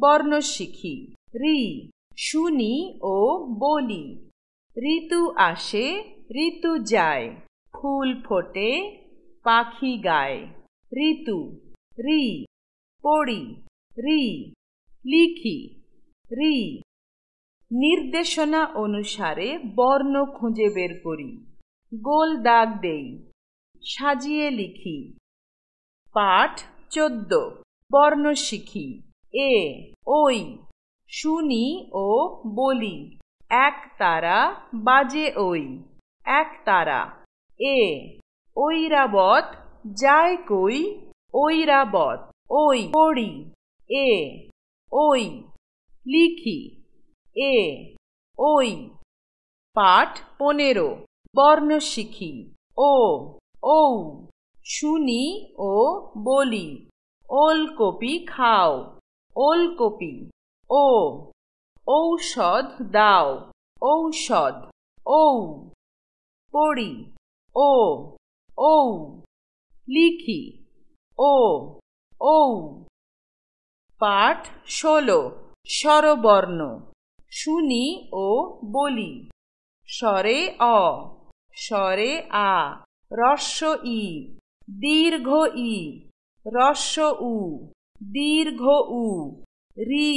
বর্ণ শিখি। রি শুনি ও বলি। ঋতু আসে ঋতু যায়, ফুল ফোটে পাখি গায়। ঋতু। রি পড়ি। রি লিখি। রি নির্দেশনা অনুসারে বর্ণ খুঁজে বের করি। গোল দাগ দেই, সাজিয়ে লিখি। পাঠ 14। বর্ণ শিখি। এ ওই শুনি ও বলি। এক তারা বাজে ওই। এক তারা। এ ঐরাবত যায় কই। ঐরাবত। ওই পড়ি। এ ওই লিখি। এ ওই। পাঠ 15। বর্ণ শিখি। ও ঔ শুনি ও বলি। ওলকপি খাও। ওলকপি। ও ঔষধ দাও। ঔষধ। ঔ পড়ি। ও ঔ লিখি। ও ঔ। পাঠ 16। স্বরবর্ণ। শুনি ও বলি। স্বরে অ, স্বরে আ, হ্রস্ব ই, দীর্ঘ ই, হ্রস্ব উ, দীর্ঘ উ। রি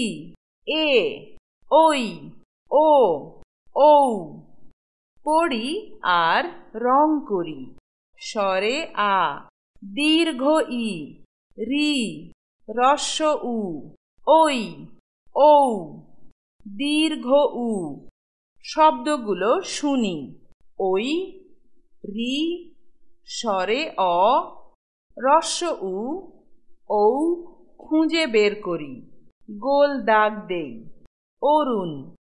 এ ওই ও ঔ। পড়ি আর রং করি। স্বরে আ, দীর্ঘ ই, রি, হ্রস্ব উ, ওই ঔ, দীর্ঘ উ। শব্দগুলো শুনি। ওই, রি, স্বরে অ, হ্রস্ব উ, ঔ খুঁজে বের করি। গোল দাগ দেই। অরুণ,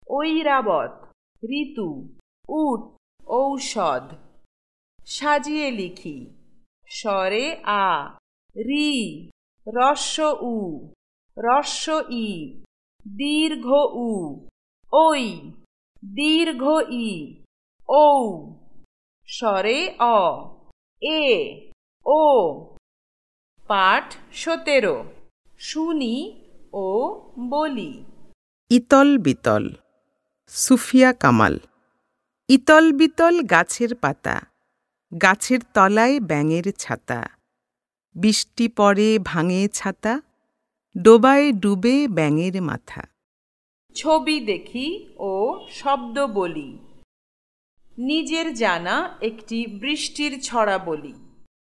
ঐরাবত, ঋতু, উট, ঔষধ। সাজিয়ে লিখি। স্বরে আ, রি, হ্রস্ব উ, হ্রস্ব ই, দীর্ঘ উ, ওই, দীর্ঘ ই, ঔ। স্বরে অ, এ ও। পাঠ 17। শুনি ও বলি। ইতল বিতল। সুফিয়া কামাল। ইতল বিতল গাছের পাতা, গাছের তলায় ব্যাঙের ছাতা। বৃষ্টি পড়ে ভাঙে ছাতা, ডোবায় ডুবে ব্যাঙের মাথা। ছবি দেখি ও শব্দ বলি। নিজের জানা একটি বৃষ্টির ছড়া বলি।